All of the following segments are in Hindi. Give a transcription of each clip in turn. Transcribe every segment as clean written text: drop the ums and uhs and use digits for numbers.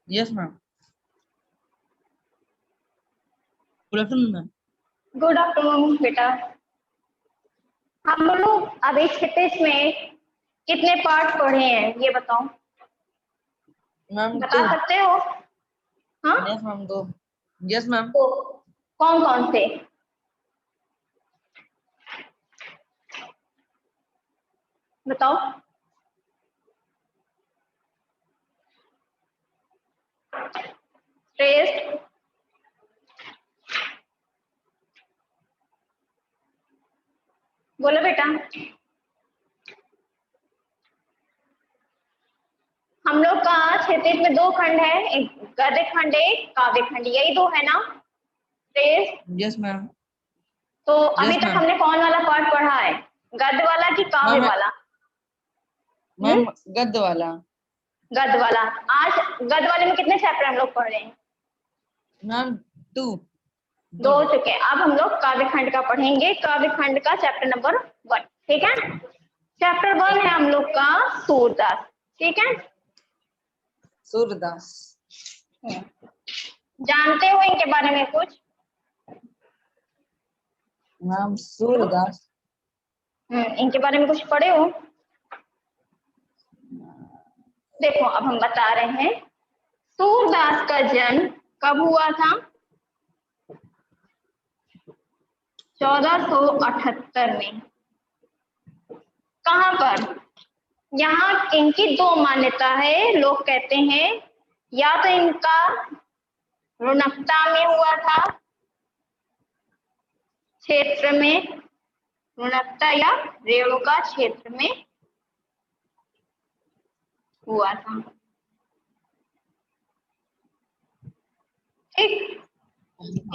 Yes ma'am. Good afternoon ma'am. Good afternoon बेटा। हम लोग अभी क्षितिज में कितने पार्ट पढ़े हैं ये बताओ, मैम बता 2। सकते हो? हाँ, यस मैम 2। Yes ma'am. तो कौन कौन से? बताओ। श्रेष्ठ, बोलो बेटा। हम लोग का क्षितिज में 2 खंड है, एक गद्य खंड एक काव्य खंड, यही 2 है ना श्रेष्ठ? Yes ma'am. तो अभी यस तक मैम। हमने कौन वाला पार्ट पढ़ा है, गद्य वाला कि काव्य मैम वाला? मैम गद्य वाला। गद्य वाला। आज गद्य वाले में कितने चैप्टर हम लोग पढ़ रहे हैं? मैम 2। 2 हो चुके हैं। अब हम लोग काव्य खंड का पढ़ेंगे, काव्य खंड का चैप्टर नंबर 1। ठीक है, चैप्टर 1 है हम लोग का सूरदास। ठीक है, सूरदास। जानते हो इनके बारे में कुछ? मैम सूरदास। इनके बारे में कुछ पढ़े हो? देखो अब हम बता रहे हैं, सूरदास का जन्म कब हुआ था? 1478 में। कहाँ पर? यहाँ इनकी 2 मान्यता है। लोग कहते हैं या तो इनका रुणकता में हुआ था, क्षेत्र में, रुणकता या रेणुका क्षेत्र में हुआ था। ठीक,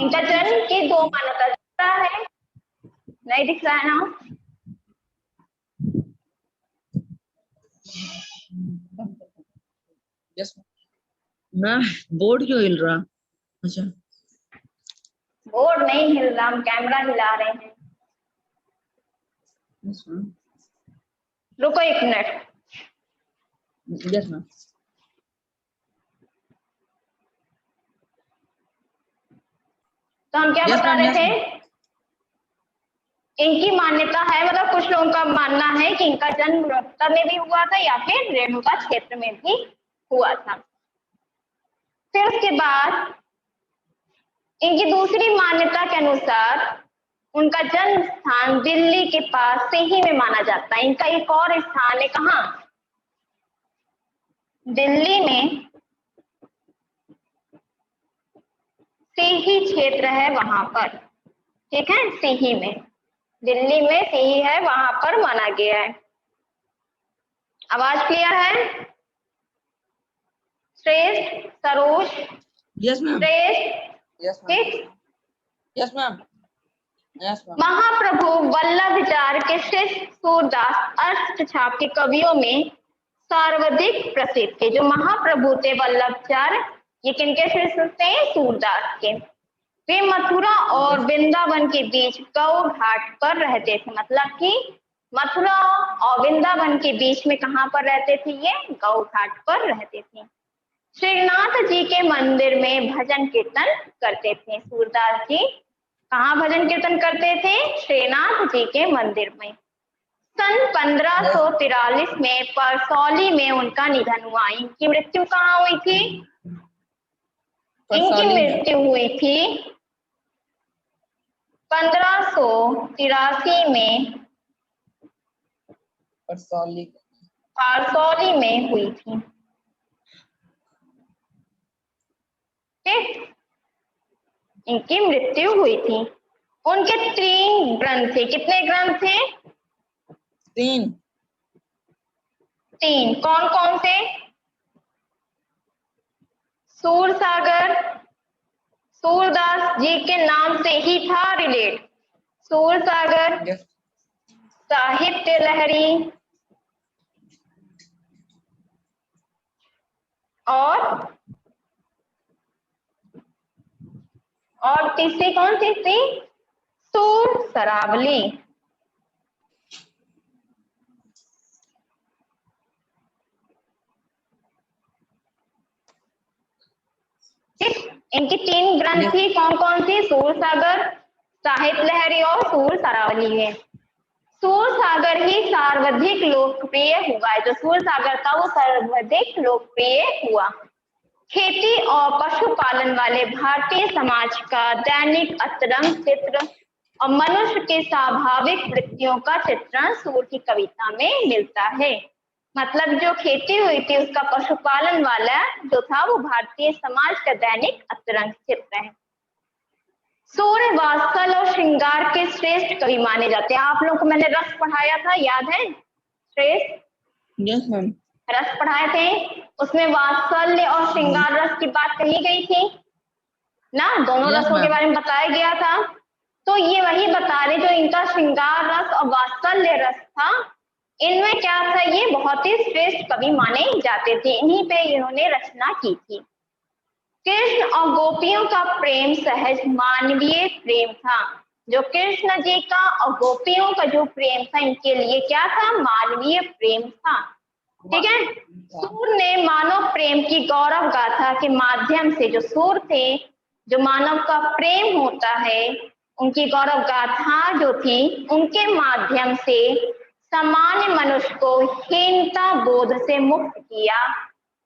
इनका जन्म की 2 मान्यता दिख रहा है, नहीं दिख रहा है ना? Yes ma'am. बोर्ड क्यों हिल रहा? अच्छा, बोर्ड नहीं हिल रहा, हम कैमरा हिला रहे हैं। Yes ma'am. रुको 1 मिनट। Yes ma'am. तो हम क्या यस बता मैम। रहे यस थे? मैम। इनकी मान्यता है, मतलब कुछ लोगों का मानना है कि इनका जन्म रुणकता में भी हुआ था या फिर रेणुका क्षेत्र में भी हुआ था। फिर उसके बाद इनकी दूसरी मान्यता के अनुसार उनका जन्म स्थान दिल्ली के पास से ही में माना जाता है। इनका एक और स्थान है, कहाँ? दिल्ली में सिही क्षेत्र है वहां पर। ठीक है, सिही में, दिल्ली में सिही है, वहां पर माना गया है। आवाज क्लियर है? Shreshtha, Saroj, yes ma'am. Shreshtha, yes ma'am. ठीक। Yes ma'am. Yes ma'am. Mahaprabhu Vallabhacharya के शिष्य सूरदास अष्टछाप के कवियों में सर्वाधिक प्रसिद्ध थे। जो महाप्रभु थे वल्लभाचार्य, ये किनके शिष्य थे? सूरदास के। वे मथुरा और वृंदावन के बीच गौ घाट पर रहते थे। मतलब कि मथुरा और वृंदावन के बीच में कहाँ पर रहते थे? ये गौ घाट पर रहते थे। श्रीनाथ जी के मंदिर में भजन कीर्तन करते थे सूरदास जी। कहाँ भजन कीर्तन करते थे? श्रीनाथ जी के मंदिर में। सन 1543 में परसौली में उनका निधन हुआ। इनकी मृत्यु कहाँ हुई थी? इनकी मृत्यु हुई थी 1583 में परसौली में हुई थी। ठीक, इनकी मृत्यु हुई थी। उनके 3 ग्रंथ थे। कितने ग्रंथ थे? 3। 3। कौन कौन से? सूरसागर, सूरदास जी के नाम से ही था रिलेट। सूरसागर, साहित्य लहरी और तीसरी कौन सी थी? सूर सरावली। इनकी 3 ग्रंथ थी, कौन कौन सी? सूरसागर, साहित्य लहरी और सूर सारावली है। सूरसागर ही सर्वाधिक लोकप्रिय हुआ है, जो सूरसागर था वो सर्वाधिक लोकप्रिय हुआ। खेती और पशुपालन वाले भारतीय समाज का दैनिक अंतरंग चित्र और मनुष्य के स्वाभाविक वृत्तियों का चित्रण सूर की कविता में मिलता है। मतलब जो खेती हुई थी उसका पशुपालन वाला जो था वो भारतीय समाज का दैनिक अंतरंग चित्र है। सूर्य वात्सल और श्रृंगार के श्रेष्ठ कवि माने जाते हैं। आप लोगों को मैंने रस पढ़ाया था, याद है? श्रेष्ठ यस मैम। रस पढ़ाए थे, उसमें वात्सल्य और श्रृंगार रस की बात कही गई थी ना, दोनों Yes, रसों के ma'am. बारे में बताया गया था। तो ये वही बता रहे जो इनका श्रृंगार रस और वात्सल्य रस था, इनमें क्या था, ये बहुत ही श्रेष्ठ कवि माने जाते थे, इन्हीं पे इन्होंने रचना की थी। कृष्ण और गोपियों का प्रेम सहज मानवीय प्रेम था। जो कृष्ण जी का और गोपियों का जो प्रेम था, इनके लिए क्या था? मानवीय प्रेम था। ठीक है। सूर ने मानव प्रेम की गौरव गाथा के माध्यम से, जो सूर थे जो मानव का प्रेम होता है उनकी गौरव गाथा जो थी, उनके माध्यम से सामान्य मनुष्य को हीनता बोध से मुक्त किया,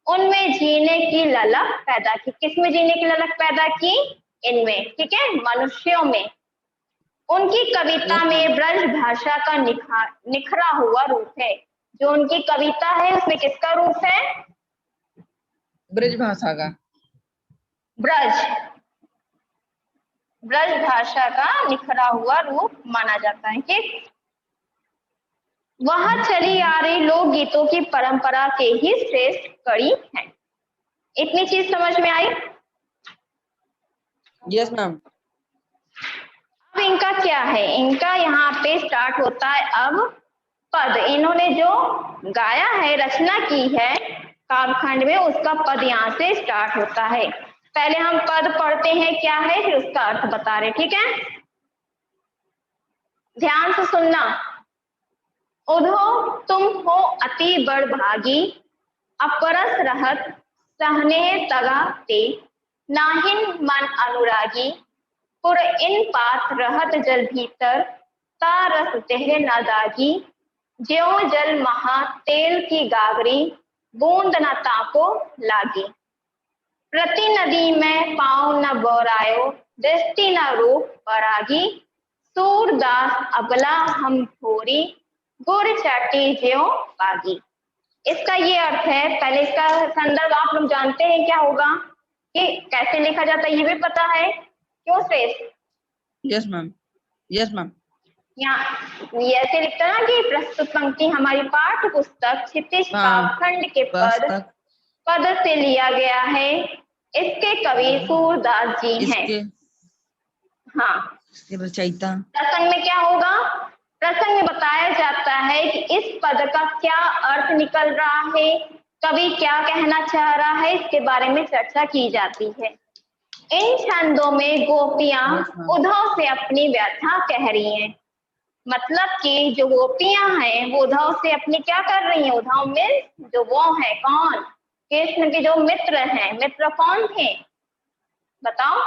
उनमें जीने की ललक पैदा की। किसमें जीने की ललक पैदा की? इनमें, ठीक है, मनुष्यों में। उनकी कविता में ब्रज भाषा का निखरा हुआ रूप है। जो उनकी कविता है उसमें किसका रूप है? ब्रज भाषा का। ब्रज भाषा का निखरा हुआ रूप माना जाता है। ठीक, वह चली आ रही लोक गीतों की परंपरा के ही श्रेष्ठ कड़ी है। इतनी चीज समझ में आई? Yes ma'am. अब इनका क्या है? इनका यहाँ पे स्टार्ट होता है अब पद। इन्होंने जो गाया है, रचना की है काव्यखंड में, उसका पद यहाँ से स्टार्ट होता है। पहले हम पद पढ़ते हैं क्या है, फिर उसका अर्थ बता रहे। ठीक है, ध्यान से सुनना। उधो तुम हो अति बड़ भागी, अपरस रहत सहने तगा ते, नाहिन मन अनुरागी, पुर इन पात रहत जल भीतर, तारस देह न दागी, ज्यों जल महा तेल की गागरी, बूंद न ताको लागी। प्रति नदी में पाँव न बोरायो, दृष्टि न रूप परागी, सूरदास अबला हम थोरी, गुर चाटी ज्यों बागी। इसका ये अर्थ है। पहले इसका संदर्भ आप लोग जानते हैं क्या होगा, कि कैसे लिखा जाता है, ये भी पता है? क्यों श्रेष्ठ? Yes ma'am. Yes ma'am. यहाँ ये ऐसे लिखता है ना कि प्रस्तुत पंक्ति हमारी पाठ्य पुस्तक क्षितिज काव्यखंड के पद से लिया गया है। इसके कवि सूरदास जी हैं। हाँ, रचयिता। प्रसंग में क्या होगा? प्रसंग में बताया जाता है कि इस पद का क्या अर्थ निकल रहा है, कवि क्या कहना चाह रहा है, इसके बारे में चर्चा की जाती है। इन छंदों में गोपियां उद्धव से अपनी व्यथा कह रही हैं। मतलब कि जो गोपियां हैं वो उद्धव से अपनी क्या कर रही हैं? उद्धव में जो वो है कौन? कृष्ण के जो मित्र हैं। मित्र कौन थे बताओ?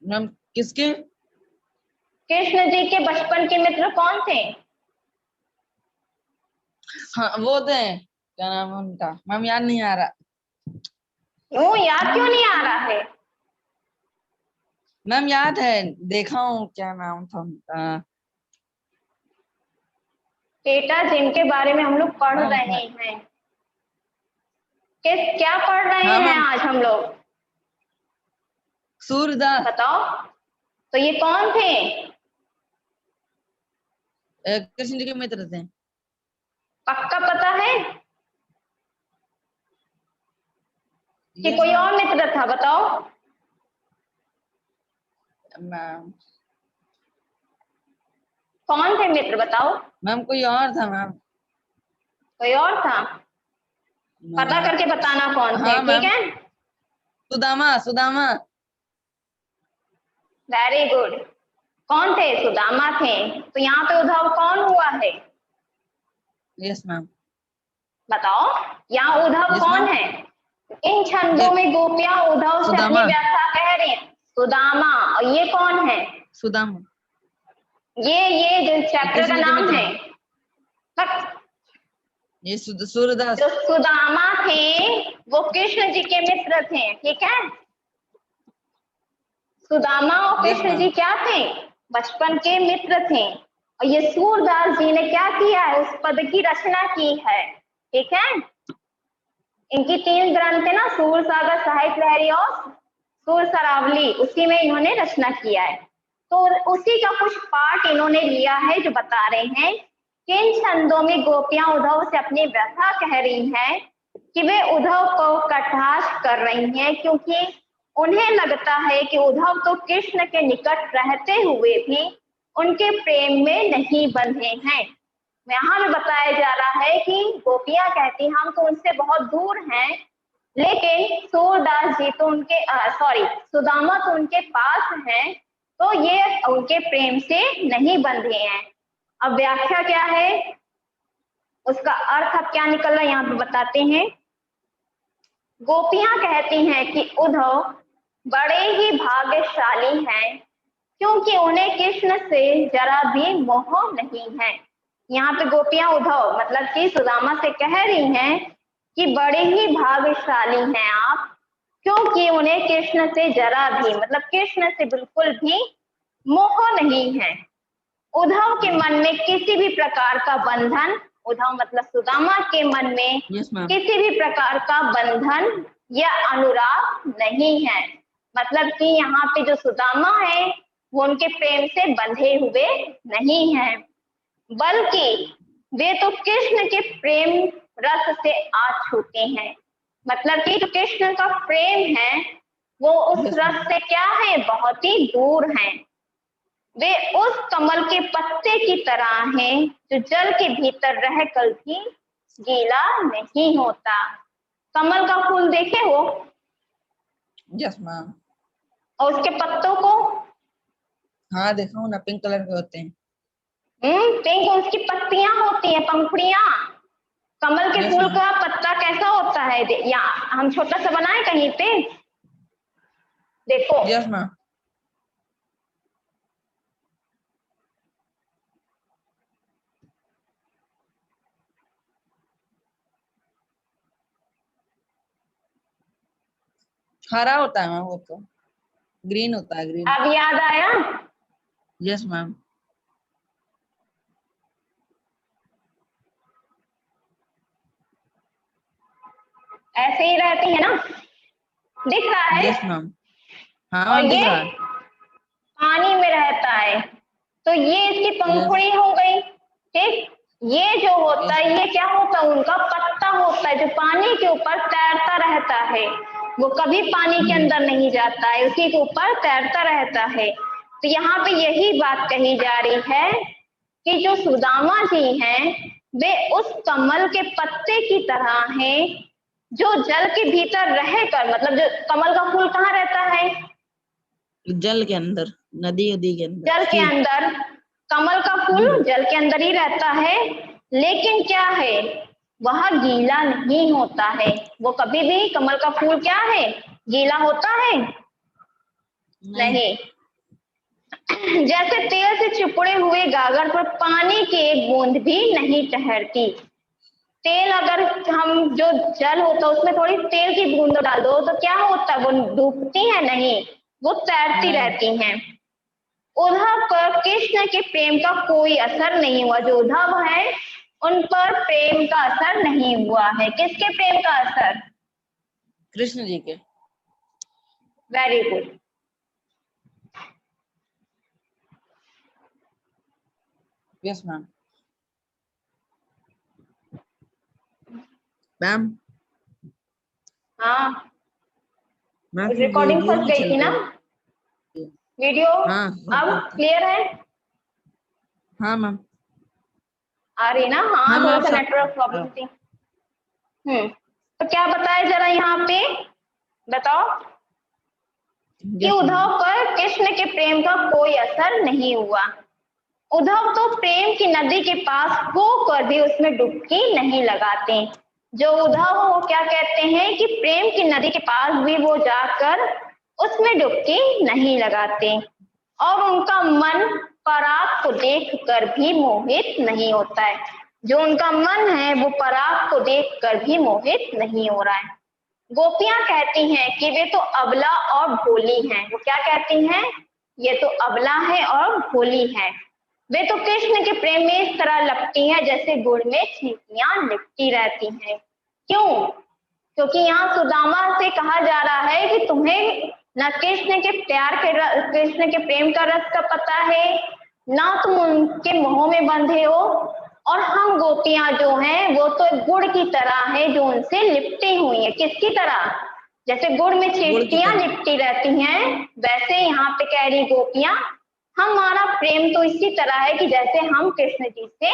मैम किसके? कृष्ण जी के बचपन के मित्र कौन थे? हाँ वो थे, क्या नाम है उनका? मैम याद नहीं आ रहा। वो याद क्यों नहीं आ रहा है? मैम याद है, देखा हूँ, क्या नाम था उनका? बेटा जिनके बारे में हम लोग पढ़ रहे हैं, क्या पढ़ रहे हैं आज हम लोग? सूरदास। बताओ तो ये कौन थे? कृष्ण जी के मित्र थे। पक्का पता है कि कोई और मित्र था? बताओ। मैम कौन थे मित्र बताओ? मैम कोई और था मैम। कोई और था? पता करके बताना कौन थे। ठीक है, सुदामा। सुदामा। Very good. कौन थे? सुदामा थे। तो यहाँ पे उद्धव कौन हुआ है? Yes ma'am. बताओ यहाँ उद्धव कौन है? इन छंदों में गोपियां उद्धव से अपनी सुदामा। व्यथा कह रही हैं। सुदामा, और ये कौन है? सुदामा ये जो चैप्टर का कृष्ण के नाम मित्र। है। ये सूरदास। जो सुदामा थे वो कृष्ण जी के मित्र थे, ठीक है। सुदामा और Yes, कृष्ण ma'am. जी क्या थे? बचपन के मित्र थे। और ये सूरदास जी ने क्या किया है? उस पद की रचना की है, ठीक है। इनकी 3 ग्रंथ है ना, सूर सागर, साहित्य लहरी और सूर सरावली, उसी में इन्होंने रचना किया है। तो उसी का कुछ पार्ट इन्होंने लिया है जो बता रहे हैं कि इन छंदों में गोपियां उद्धव से अपनी व्यथा कह रही हैं कि वे उद्धव को कटाक्ष कर रही हैं, क्योंकि उन्हें लगता है कि उद्धव तो कृष्ण के निकट रहते हुए भी उनके प्रेम में नहीं बंधे हैं। यहाँ में बताया जा रहा है कि गोपियां कहती हम तो उनसे बहुत दूर हैं, लेकिन सूरदास जी तो उनके सुदामा तो उनके पास हैं, तो ये उनके प्रेम से नहीं बंधे हैं। अब व्याख्या क्या है, उसका अर्थ अब क्या निकल रहा है यहाँ पे बताते हैं। गोपियां कहती हैं कि उद्धव बड़े ही भाग्यशाली हैं, क्योंकि उन्हें कृष्ण से जरा भी मोह नहीं है। यहाँ पे गोपियां उद्धव मतलब कि सुदामा से कह रही हैं कि बड़े ही भाग्यशाली हैं आप, क्योंकि उन्हें कृष्ण से जरा भी मतलब कृष्ण से बिल्कुल भी मोह नहीं है। उद्धव के मन में किसी भी प्रकार का बंधन, उद्धव मतलब सुदामा के मन में Yes, ma'am. किसी भी प्रकार का बंधन या अनुराग नहीं है। मतलब कि यहाँ पे जो सुदामा है वो उनके प्रेम से बंधे हुए नहीं हैं, बल्कि वे तो कृष्ण के प्रेम रस से आ चुके हैं। मतलब कि जो कृष्ण का प्रेम है वो उस Yes, रस से क्या है, बहुत ही दूर हैं। वे उस कमल के पत्ते की तरह हैं जो जल के भीतर रहकर भी गीला नहीं होता। कमल का फूल देखे हो? Yes, ma'am. और उसके पत्तों को? हाँ देखा हूँ ना, पिंक कलर के होते हैं। पिंक उसकी पत्तियां होती हैं, पंखुड़ियां। कमल के Yes, फूल ma'am. का पत्ता कैसा होता है? या हम छोटा सा बनाए कहीं पे, देखो। Yes, ma'am. हरा होता है मैम, वो तो ग्रीन होता है, ग्रीन। अब याद आया? Yes ma'am. ऐसे ही रहती है ना, दिख रहा है? Yes ma'am. हाँ और मैम दिख ये रहा है। पानी में रहता है, तो ये इसकी पंखुड़ी हो गई, ठीक। ये जो होता है ये क्या होता है, उनका पत्ता होता है जो पानी के ऊपर तैरता रहता है। वो कभी पानी के अंदर नहीं जाता है, उसी के ऊपर तैरता रहता है। तो यहाँ पे यही बात कही जा रही है कि जो सुदामा जी हैं वे उस कमल के पत्ते की तरह हैं जो जल के भीतर रहकर, मतलब जो कमल का फूल कहाँ रहता है? जल के अंदर, नदी नदी के अंदर, जल के अंदर। कमल का फूल जल के अंदर ही रहता है, लेकिन क्या है, वह गीला नहीं होता है। वो कभी भी, कमल का फूल क्या है, गीला होता है? नहीं। जैसे तेल से चिपड़े हुए गागर पर पानी की एक बूंद भी नहीं ठहरती। तेल अगर हम, जो जल होता है उसमें थोड़ी तेल की बूंद डाल दो तो क्या होता है, वो डूबती है नहीं, वो तैरती रहती हैं। उद्धव पर कृष्ण के प्रेम का कोई असर नहीं हुआ। जो उद्धव है उन पर प्रेम का असर नहीं हुआ है। किसके प्रेम का असर? कृष्ण जी के। Very good. Yes ma'am. Ma'am हाँ, मैम रिकॉर्डिंग वीडियो फंस नहीं गई चल थी ना रही। वीडियो? हाँ अब क्लियर है? हाँ मैम। आ रही ना? हाँ, हाँ थोड़ा मैम सा सब। नेटवर्क प्रॉब्लम थी। तो क्या बताया जरा यहाँ पे, बताओ कि यस मैम। उद्धव पर कृष्ण के प्रेम का कोई असर नहीं हुआ। उद्धव तो प्रेम की नदी के पास होकर भी उसमें डुबकी नहीं लगाते। जो उद्धव वो क्या कहते हैं कि प्रेम की नदी के पास भी वो जाकर उसमें डुबकी नहीं लगाते और उनका मन पराग को देखकर भी मोहित नहीं होता है। जो उनका मन है वो पराग को देखकर भी मोहित नहीं हो रहा है। गोपियां कहती हैं कि वे तो अबला और भोली हैं। वो क्या कहती हैं? ये तो अबला है और भोली है। वे तो कृष्ण के प्रेम में इस तरह लगती हैं जैसे गुड़ में चींटियां लिपटी रहती हैं। क्यों? क्योंकि यहाँ सुदामा से कहा जा रहा है कि तुम्हें न कृष्ण के कृष्ण के प्रेम का रस का पता है, ना तुम उनके मोह में बंधे हो, और हम गोपियां जो हैं वो तो गुड़ की तरह है जो उनसे लिपटी हुई है। किसकी तरह? जैसे गुड़ में चींटियां लिपटी रहती हैं, वैसे यहाँ पे कह रही गोपियां हमारा प्रेम तो इसी तरह है कि जैसे हम कृष्ण जी से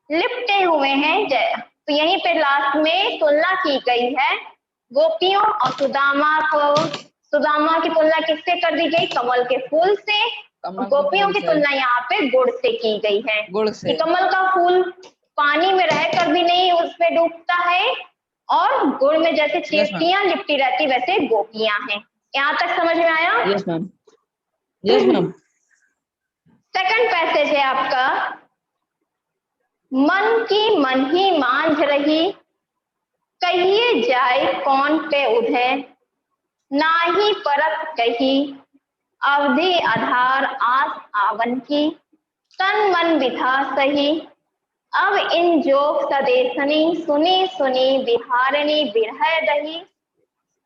लिपटे हुए हैं। तो यहीं पे लास्ट में तुलना की गई है गोपियों और सुदामा को। सुदामा की तुलना किससे कर दी गई? कमल के फूल से। गोपियों की तुलना यहाँ पे गुड़ से की गई है। गुड़ से। कमल का फूल पानी में रहकर भी नहीं उसमें डूबता है, और गुड़ में जैसे चींटियां लिपटी रहती वैसे गोपियां हैं। यहाँ तक समझ में आया? Yes ma'am. Yes ma'am. Second passage है आपका, मन की मन ही मांझ रही, कहिए जाए कौन पे उधे, ना ही परत कही, अवधि आधार आस आवन की, तन मन बिथा सही, अब इन जोग सदेशनी, सुनी सुनी बिहारनी बिरह दही,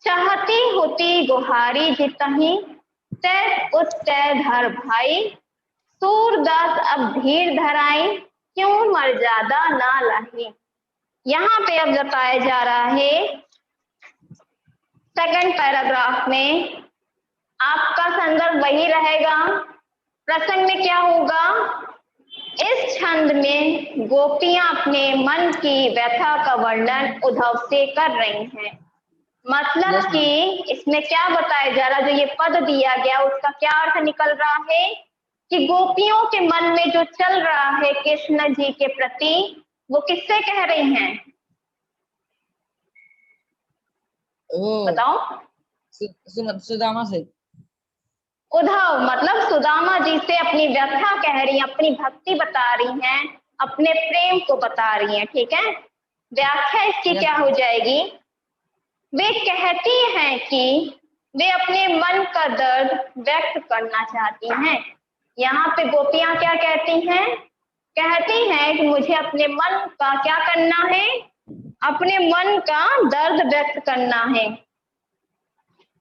चाहती होती गुहारी जितही, तै उस तै धर भाई, सूरदास अब धीर धराई, क्यों मर्यादा ना लाही। यहाँ पे अब बताया जा रहा है सेकंड पैराग्राफ में, आपका संदर्भ वही रहेगा। प्रसंग में क्या होगा? इस छंद में गोपियां अपने मन की व्यथा का वर्णन उद्धव से कर रही हैं। मतलब कि इसमें क्या बताया जा रहा है, जो ये पद दिया गया उसका क्या अर्थ निकल रहा है कि गोपियों के मन में जो चल रहा है कृष्ण जी के प्रति, वो किससे कह रही हैं? बताओ। सुदामा से। उद्धव मतलब सुदामा जी से अपनी व्यथा कह रही हैं, अपनी भक्ति बता रही हैं, अपने प्रेम को बता रही हैं। ठीक है, व्याख्या इसकी क्या हो जाएगी? वे कहती हैं कि वे अपने मन का दर्द व्यक्त करना चाहती हैं। यहाँ पे गोपियां क्या कहती हैं? कहती हैं कि मुझे अपने मन का क्या करना है? अपने मन का दर्द व्यक्त करना है,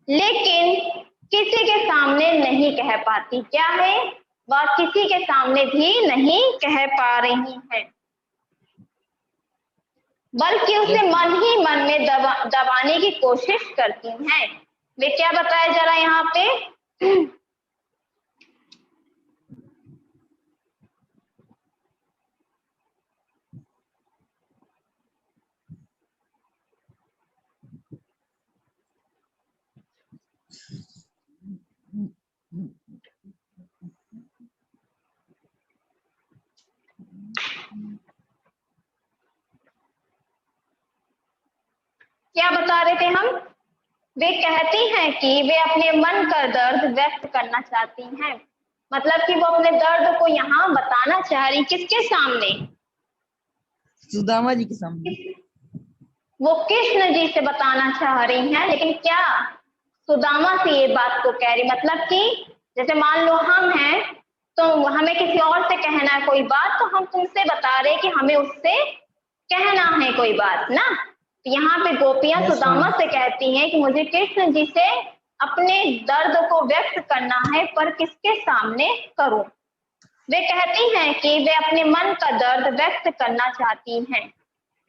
लेकिन किसी के सामने नहीं कह पाती। क्या है? वह किसी के सामने भी नहीं कह पा रही हैं, बल्कि उसे मन ही मन में दबाने की कोशिश करती हैं। वे क्या बताया जा रहा है यहाँ पे? क्या बता रहे थे हम? वे कहती हैं कि वे अपने मन का दर्द व्यक्त करना चाहती हैं। मतलब कि वो अपने दर्द को यहाँ बताना चाह रही, किसके सामने? सुदामा जी के सामने। वो कृष्ण जी से बताना चाह रही हैं, लेकिन क्या सुदामा से ये बात को कह रही? मतलब कि जैसे मान लो हम हैं, तो हमें किसी और से कहना है कोई बात, तो हम तुमसे बता रहे कि हमें उससे कहना है कोई बात ना। तो यहाँ पे गोपियां सुदामा से कहती हैं कि मुझे कृष्ण जी से अपने दर्द को व्यक्त करना है, पर किसके सामने करूं? वे कहती हैं कि वे अपने मन का दर्द व्यक्त करना चाहती हैं,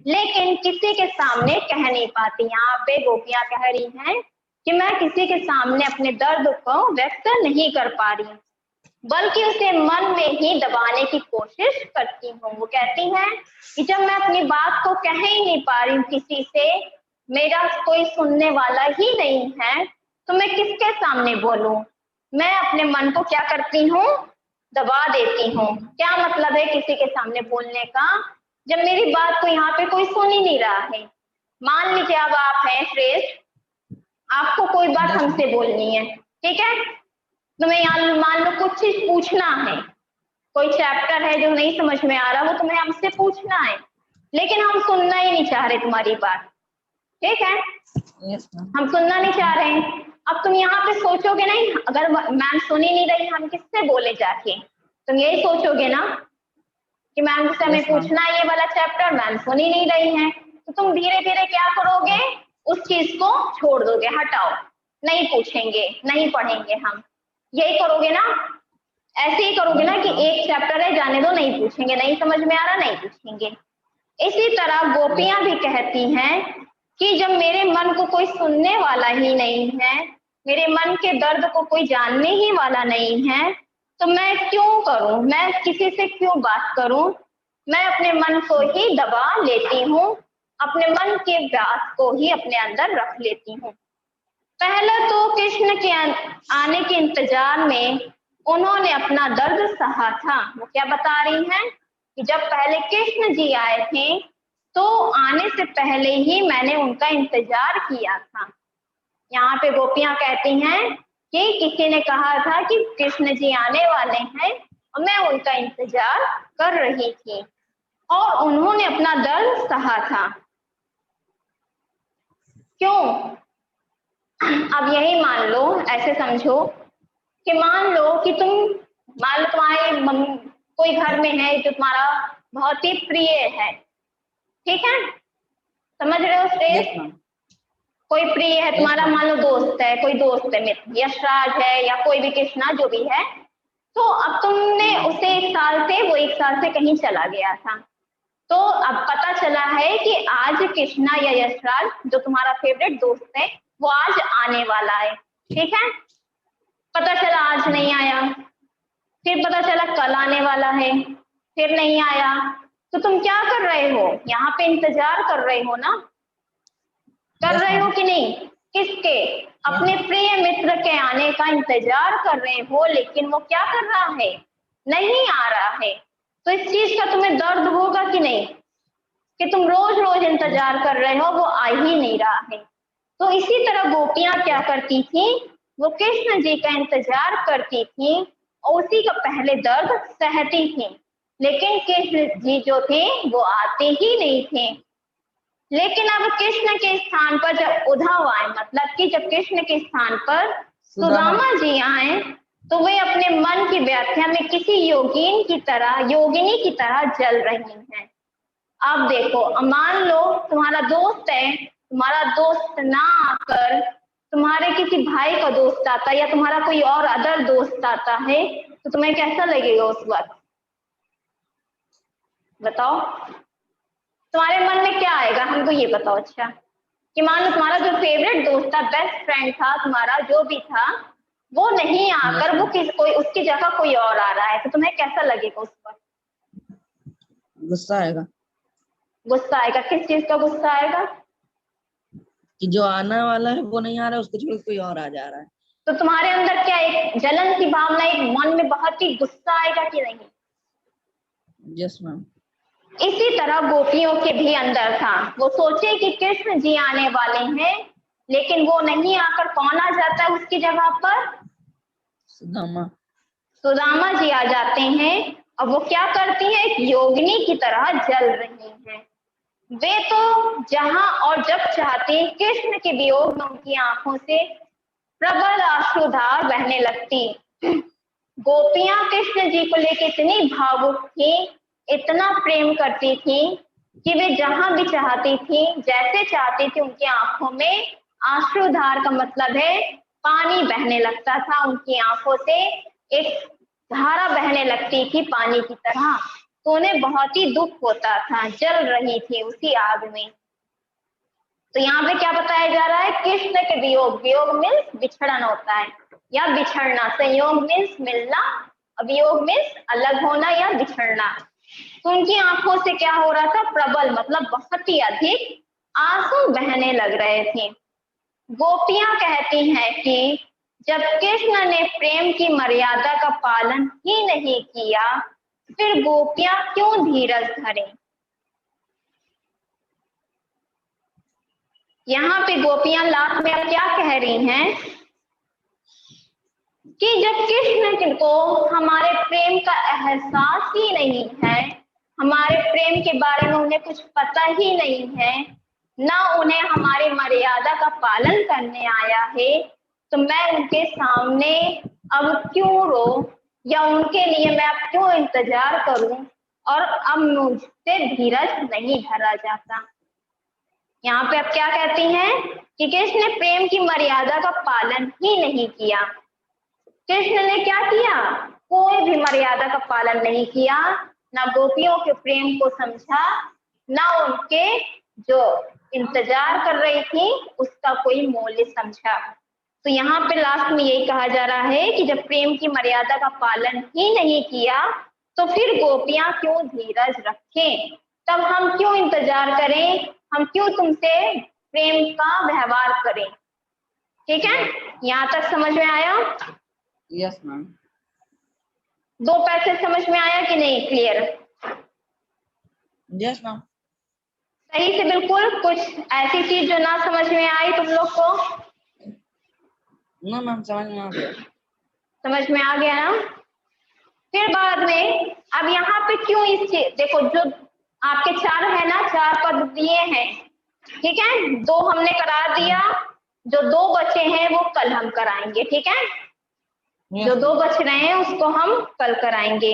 लेकिन किसी के सामने कह नहीं पाती। यहाँ पे गोपियां कह रही हैं कि मैं किसी के सामने अपने दर्द को व्यक्त नहीं कर पा रही, बल्कि उसे मन में ही दबाने की कोशिश करती हूँ। वो कहती हैं कि जब मैं अपनी बात को कह ही नहीं पा रही हूँ किसी से, मेरा कोई सुनने वाला ही नहीं है, तो मैं किसके सामने बोलूं? मैं अपने मन को क्या करती हूँ? दबा देती हूँ। क्या मतलब है किसी के सामने बोलने का? जब मेरी बात को यहाँ पे कोई सुन ही नहीं रहा है, मान लीजिए अब आप हैं श्रेष्ठ, आपको कोई बात Yes, हमसे बोलनी है, ठीक है, तुम्हें यहाँ मान लो कुछ चीज पूछना है, कोई चैप्टर है जो नहीं समझ में आ रहा, वो तुम्हें हमसे पूछना है, लेकिन हम सुनना ही नहीं चाह रहे तुम्हारी बात, ठीक है, yes, ma'am. हम सुनना नहीं चाह रहे हैं। अब तुम यहाँ पे सोचोगे नहीं, अगर मैम सुन ही नहीं रही हम किससे बोले जाके, तुम यही सोचोगे ना कि मैम से हमें Yes, ma'am. पूछना है ये वाला चैप्टर, मैम सुन ही नहीं रही है, तो तुम धीरे धीरे क्या करोगे, उस चीज को छोड़ दोगे, हटाओ, नहीं पूछेंगे, नहीं पढ़ेंगे हम, यही करोगे ना, ऐसे ही करोगे ना कि एक चैप्टर है जाने दो, नहीं पूछेंगे, नहीं समझ में आ रहा नहीं पूछेंगे। इसी तरह गोपियां भी कहती हैं कि जब मेरे मन को कोई सुनने वाला ही नहीं है, मेरे मन के दर्द को कोई जानने ही वाला नहीं है, तो मैं क्यों करूं, मैं किसी से क्यों बात करूं, मैं अपने मन को ही दबा लेती हूँ, अपने मन के व्यास को ही अपने अंदर रख लेती हूँ। पहले तो कृष्ण के आने के इंतजार में उन्होंने अपना दर्द सहा था। वो क्या बता रही हैं कि जब पहले कृष्ण जी आए थे तो आने से पहले ही मैंने उनका इंतजार किया था। यहाँ पे गोपियां कहती हैं कि किसी ने कहा था कि कृष्ण जी आने वाले हैं और मैं उनका इंतजार कर रही थी और उन्होंने अपना दर्द सहा था। क्यों? अब यही मान लो, ऐसे समझो कि मान लो कि मान लो तुम्हारे कोई घर में है जो तुम्हारा बहुत ही प्रिय है, ठीक है, समझ रहे हो श्रेष्ठ? Yes, ma'am. कोई प्रिय है तुम्हारा, Yes, ma'am. मान लो दोस्त है, कोई दोस्त है, मित्र यशराज है या कोई भी कृष्णा जो भी है, तो अब तुमने उसे वो एक साल से कहीं चला गया था, तो अब पता चला है कि आज कृष्णा या यशराज जो तुम्हारा फेवरेट दोस्त है वो आज आने वाला है, ठीक है, पता चला आज नहीं आया, फिर पता चला कल आने वाला है, फिर नहीं आया, तो तुम क्या कर रहे हो, यहाँ पे इंतजार कर रहे हो ना, कर Yes, रहे हो ma'am. कि नहीं? किसके? अपने प्रिय मित्र के आने का इंतजार कर रहे हो, लेकिन वो क्या कर रहा है, नहीं आ रहा है, तो इस चीज का तुम्हें दर्द होगा कि नहीं कि तुम रोज रोज इंतजार कर रहे हो, वो आ ही नहीं रहा है। तो इसी तरह गोपियां क्या करती थी, वो कृष्ण जी का इंतजार करती थी और उसी का पहले दर्द सहती थी, लेकिन कृष्ण जी जो थे वो आते ही नहीं थे। लेकिन अब कृष्ण के स्थान पर जब उद्धव आए, मतलब कि जब कृष्ण के स्थान पर सुदामा जी आए, तो वे अपने मन की व्याख्या में किसी योगिनी की तरह जल रही हैं। अब देखो, मान लो तुम्हारा दोस्त है, तुम्हारा दोस्त ना आकर तुम्हारे किसी भाई का दोस्त आता या तुम्हारा कोई और अदर दोस्त आता है, तो तुम्हें कैसा लगेगा उस वक्त, बताओ, तुम्हारे मन में क्या आएगा, हमको ये बताओ। अच्छा, कि मान लो तुम्हारा जो फेवरेट दोस्त था, बेस्ट फ्रेंड था तुम्हारा, जो भी था, वो नहीं आकर वो कोई उसकी जगह कोई और आ रहा है, तो तुम्हें कैसा लगेगा उस वक्त? गुस्सा आएगा गुस्सा आएगा। किस चीज का गुस्सा आएगा? कि जो आने वाला है वो नहीं आ रहा है, उसको छोड़ कोई और आ जा रहा है। तो तुम्हारे अंदर क्या एक जलन की भावना, एक मन में बहुत ही गुस्सा आएगा कि नहीं? Yes ma'am. इसी तरह गोपियों के भी अंदर था, वो सोचे कि कृष्ण जी आने वाले हैं, लेकिन वो नहीं आकर कौन आ जाता है उसकी जगह पर? सुदामा। सुदामा जी आ जाते हैं और वो क्या करती हैं, एक योगिनी की तरह जल रही हैं। वे तो जहां और जब चाहते कृष्ण के वियोग में उनकी आंखों से प्रबल अश्रुधार बहने लगती। गोपियां कृष्ण जी को लेकर इतनी भावुक थी, इतना प्रेम करती थी कि वे जहां भी चाहती थी, जैसे चाहती थी, उनकी आंखों में आश्रुधार का मतलब है पानी बहने लगता था, उनकी आंखों से एक धारा बहने लगती थी पानी की तरह, तो उन्हें बहुत ही दुख होता था, जल रही थी उसी आग में। तो यहाँ पे क्या बताया जा रहा है, कृष्ण के वियोग, वियोग मीन्स बिछड़न होता है या बिछड़ना, संयोग मीन्स मिलना, वियोग मीन्स अलग होना या बिछड़ना। तो उनकी आंखों से क्या हो रहा था, प्रबल मतलब बहुत ही अधिक आंसू बहने लग रहे थे। गोपियां कहती हैं कि जब कृष्ण ने प्रेम की मर्यादा का पालन ही नहीं किया, फिर गोपियां क्यों धीरज धरें? यहाँ पे गोपियां लास्ट में अब क्या कह रही हैं कि जब कृष्ण को हमारे प्रेम का एहसास ही नहीं है, हमारे प्रेम के बारे में उन्हें कुछ पता ही नहीं है, ना उन्हें हमारी मर्यादा का पालन करने आया है, तो मैं उनके सामने अब क्यों रो या उनके लिए मैं अब क्यों इंतजार करूं, और अब मुझसे धीरज नहीं धरा जाता। यहाँ पे अब क्या कहती हैं कि कृष्ण ने प्रेम की मर्यादा का पालन ही नहीं किया। कृष्ण ने क्या किया? कोई भी मर्यादा का पालन नहीं किया, ना गोपियों के प्रेम को समझा, ना उनके जो इंतजार कर रही थी उसका कोई मूल्य समझा। तो यहाँ पे लास्ट में यही कहा जा रहा है कि जब प्रेम की मर्यादा का पालन ही नहीं किया तो फिर गोपियां क्यों धीरज रखें, तब हम क्यों इंतजार करें, हम क्यों तुमसे प्रेम का व्यवहार करें। ठीक है, यहाँ तक समझ में आया? Yes ma'am. 2 पैसे समझ में आया कि नहीं? क्लियर? Yes ma'am. सही से बिल्कुल? कुछ ऐसी चीज जो ना समझ में आई तुम लोग को? नो मैम, समझ में आ गया। समझ में आ गया ना? फिर बाद में अब यहाँ पे क्यों इस चीज, देखो जो आपके 4 है ना, 4 पद दिए हैं, ठीक है, 2 हमने करा दिया, जो 2 बचे हैं वो कल हम कराएंगे। ठीक है, जो 2 बच रहे हैं उसको हम कल कराएंगे।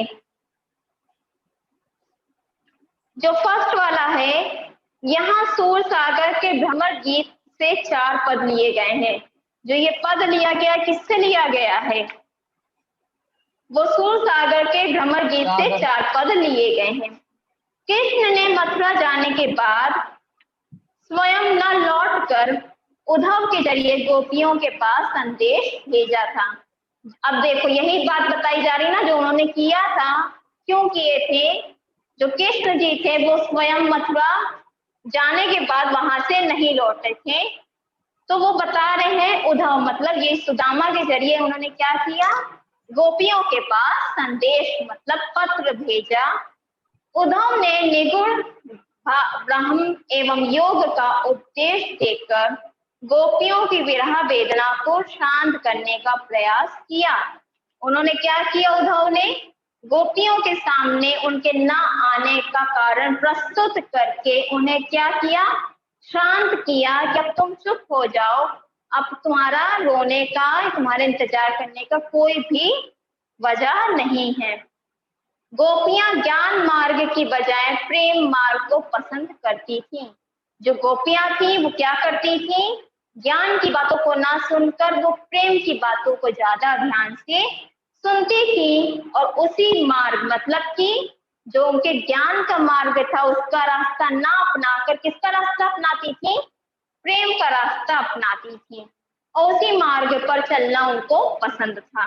जो फर्स्ट वाला है, यहाँ सूर सागर के भ्रमर गीत से 4 पद लिए गए हैं। जो ये पद लिया गया किससे लिया गया है? वो सूर सागर के भ्रमर गीत से 4 पद लिए गए हैं। कृष्ण ने मथुरा जाने के बाद स्वयं न लौटकर उद्धव के जरिए गोपियों के पास संदेश भेजा था। अब देखो यही बात बताई जा रही ना, जो उन्होंने किया था, क्यों किए थे? जो कृष्ण जी थे वो स्वयं मथुरा जाने के बाद वहां से नहीं लौटे थे, तो वो बता रहे हैं उद्धव मतलब ये सुदामा के जरिए उन्होंने क्या किया? गोपियों के पास संदेश मतलब पत्र भेजा। उद्धव ने निगुण ब्रह्म एवं योग का उपदेश देकर गोपियों की विरह वेदना को शांत करने का प्रयास किया। उन्होंने क्या किया? उद्धव ने गोपियों के सामने उनके न आने का कारण प्रस्तुत करके उन्हें क्या किया? शांत किया कि अब तुम चुप हो जाओ, अब तुम्हारा रोने का, तुम्हारे इंतजार करने का कोई भी वजह नहीं है। गोपियां ज्ञान मार्ग की बजाय प्रेम मार्ग को पसंद करती थी। जो गोपियां थी वो क्या करती थी? ज्ञान की बातों को ना सुनकर वो प्रेम की बातों को ज्यादा ध्यान से सुनती थी, और उसी मार्ग मतलब कि जो उनके ज्ञान का मार्ग था उसका रास्ता ना अपनाकर किसका रास्ता अपनाती थी? प्रेम का रास्ता अपनाती थी, और उसी मार्ग पर चलना उनको पसंद था।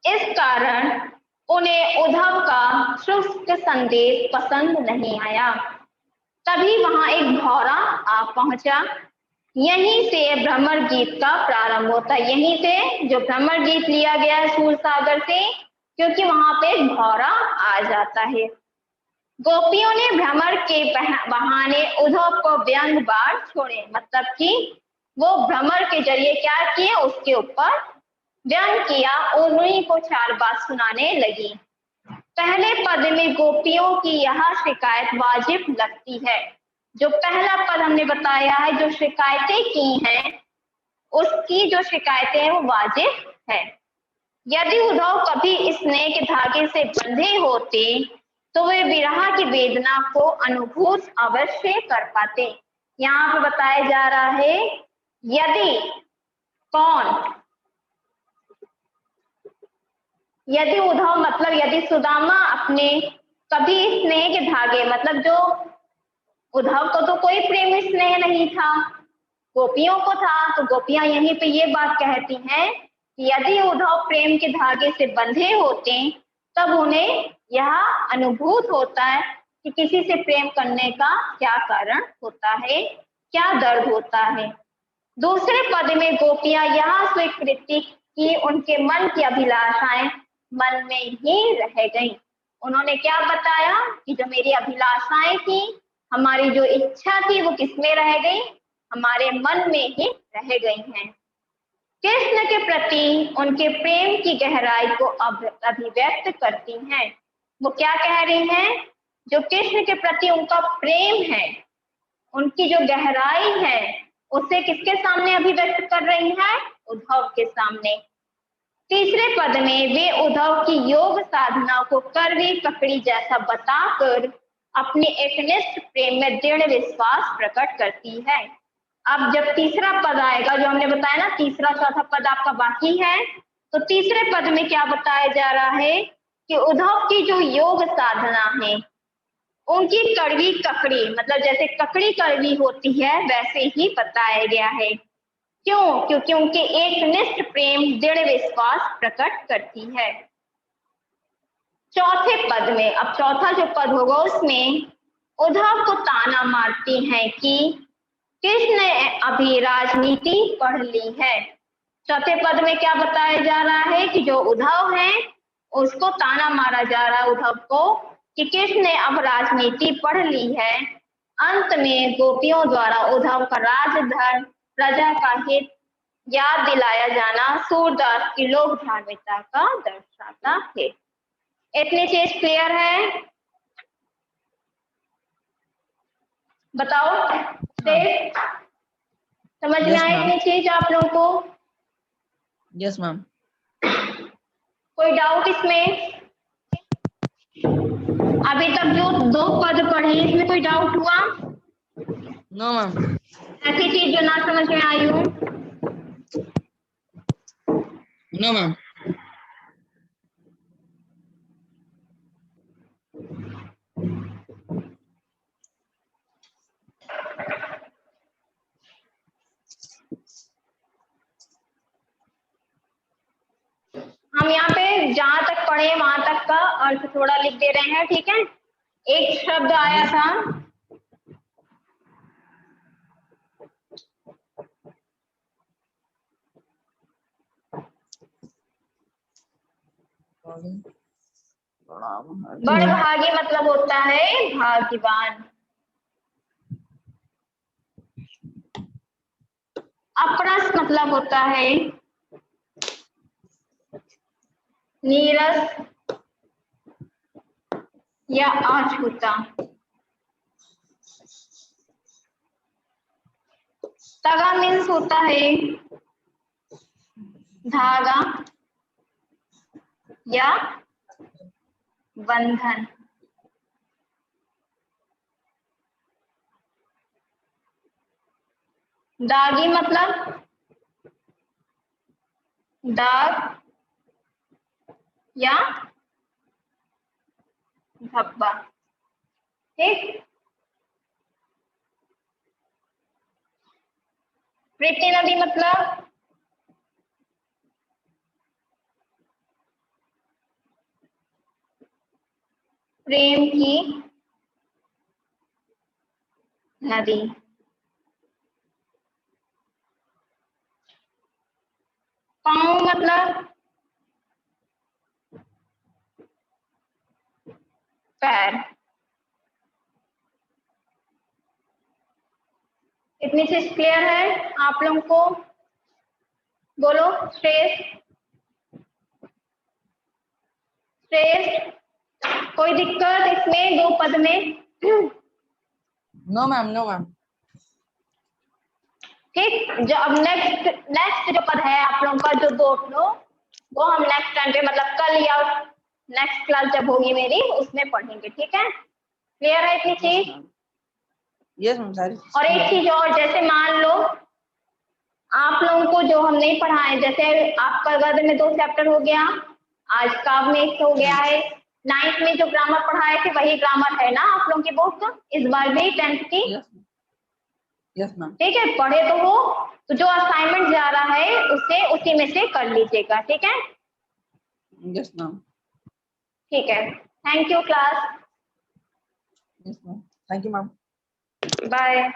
इस कारण उन्हें उद्धव का शुष्क संदेश पसंद नहीं आया। तभी वहां एक भौरा आ पहुंचा। यहीं से भ्रमर गीत का प्रारंभ होता है। यहीं से जो भ्रमर गीत लिया गया है सूर सागर से, क्योंकि वहां पे एक भौरा आ जाता है। गोपियों ने भ्रमर के बहाने उद्धव को व्यंग बाण छोड़े, मतलब कि वो भ्रमर के जरिए क्या किए? उसके ऊपर व्यंग किया, उन्हीं को 4 बात सुनाने लगी। पहले पद में गोपियों की यह शिकायत वाजिब लगती है। जो पहला पद हमने बताया है, जो शिकायतें की हैं उसकी जो शिकायतें हैं वो वाजिब है। यदि उद्धव कभी स्नेह के धागे से बंधे होते तो वे विरह की वेदना को अनुभूत अवश्य कर पाते। यहाँ पे बताया जा रहा है यदि कौन? यदि उद्धव मतलब यदि सुदामा अपने कभी स्नेह के धागे, मतलब जो उद्धव को तो कोई प्रेम स्नेह नहीं था, गोपियों को था, तो गोपियां यहीं पे ये बात कहती हैं कि यदि उद्धव प्रेम के धागे से बंधे होते तब उन्हें यह अनुभूत होता है कि किसी से प्रेम करने का क्या कारण होता है, क्या दर्द होता है। दूसरे पद में गोपियां यह स्वीकृति की उनके मन की अभिलाषाएं मन में ही रह गईं। उन्होंने क्या बताया कि जो मेरी अभिलाषाएं थी, हमारी जो इच्छा थी वो किसमें रह गई? हमारे मन में ही रह गई हैं। कृष्ण के प्रति उनके प्रेम की गहराई को अभिव्यक्त करती हैं। वो क्या कह रही हैं? जो कृष्ण के प्रति उनका प्रेम है, उनकी जो गहराई है, उसे किसके सामने अभिव्यक्त कर रही हैं? उद्धव के सामने। तीसरे पद में वे उद्धव की योग साधना को कड़वी ककड़ी जैसा बताकर अपने एकनिष्ठ प्रेम में दृढ़ विश्वास प्रकट करती है। अब जब तीसरा पद आएगा, जो हमने बताया ना तीसरा चौथा पद आपका बाकी है, तो तीसरे पद में क्या बताया जा रहा है कि उद्धव की जो योग साधना है, उनकी कड़वी ककड़ी, मतलब जैसे ककड़ी कड़वी होती है वैसे ही बताया गया है। क्यों? क्योंकि उनके एकनिष्ठ प्रेम दृढ़ विश्वास प्रकट करती है। चौथे पद में, अब चौथा जो पद होगा उसमें उद्धव को ताना मारती हैं कि कृष्ण ने अभी राजनीति पढ़ ली है। चौथे पद में क्या बताया जा रहा है कि जो उद्धव है उसको ताना मारा जा रहा है उद्धव को कि कृष्ण ने अब राजनीति पढ़ ली है। अंत में गोपियों द्वारा उद्धव का राजधर्म प्रजा का हित याद दिलाया जाना सूरदास की लोक धार्मिकता का दर्शाता है। इतनी चीज क्लियर है? बताओ, समझ में आए इतनी चीज आप लोगों को? Yes ma'am. कोई डाउट इसमें? अभी तक जो 2 पद पढ़े इसमें कोई डाउट हुआ? No ma'am. ऐसी चीज जो ना समझ में आई हो? No ma'am. हम यहाँ पे जहां तक पढ़े वहां तक का अर्थ थोड़ा लिख दे रहे हैं, ठीक है? एक शब्द आया था बड़भागी, मतलब होता है भाग्यवान। अपरस मतलब होता है नीरस या अछूता। तगा मीन्स होता है धागा या बंधन। दागी मतलब दाग या धब्बा, ठीक? प्रीति नदी मतलब प्रेम की नदी। पाँव मतलब पैर। इतनी चीज क्लियर है आप लोगों को? बोलो श्रेष्ठ। श्रेष्ठ, कोई दिक्कत इसमें 2 पद में? No ma'am, no ma'am. ठीक, जो अब नेक्स्ट जो पद है आप लोगों का, जो 2 वो हम नेक्स्ट टाइम पे, मतलब कल या नेक्स्ट क्लास जब होगी मेरी उसमें पढ़ेंगे, ठीक है? क्लियर है इतनी चीज? यस मैम सारी। और एक चीज और, जैसे मान लो आप लोगों को जो हम नहीं पढ़ाए, जैसे आपका गद्य में 2 चैप्टर हो गया, आज काव्य में 1 हो गया है, 9th में जो ग्रामर पढ़ाए थे वही ग्रामर है ना आप लोगों की बुक इस बार भी 10th की? Yes ma'am. ठीक है, पढ़े तो हो, तो जो असाइनमेंट जा रहा है उसे उसी में से कर लीजिएगा, ठीक है? Yes ma'am. ठीक है, thank you class. Yes ma'am, thank you ma'am. Bye.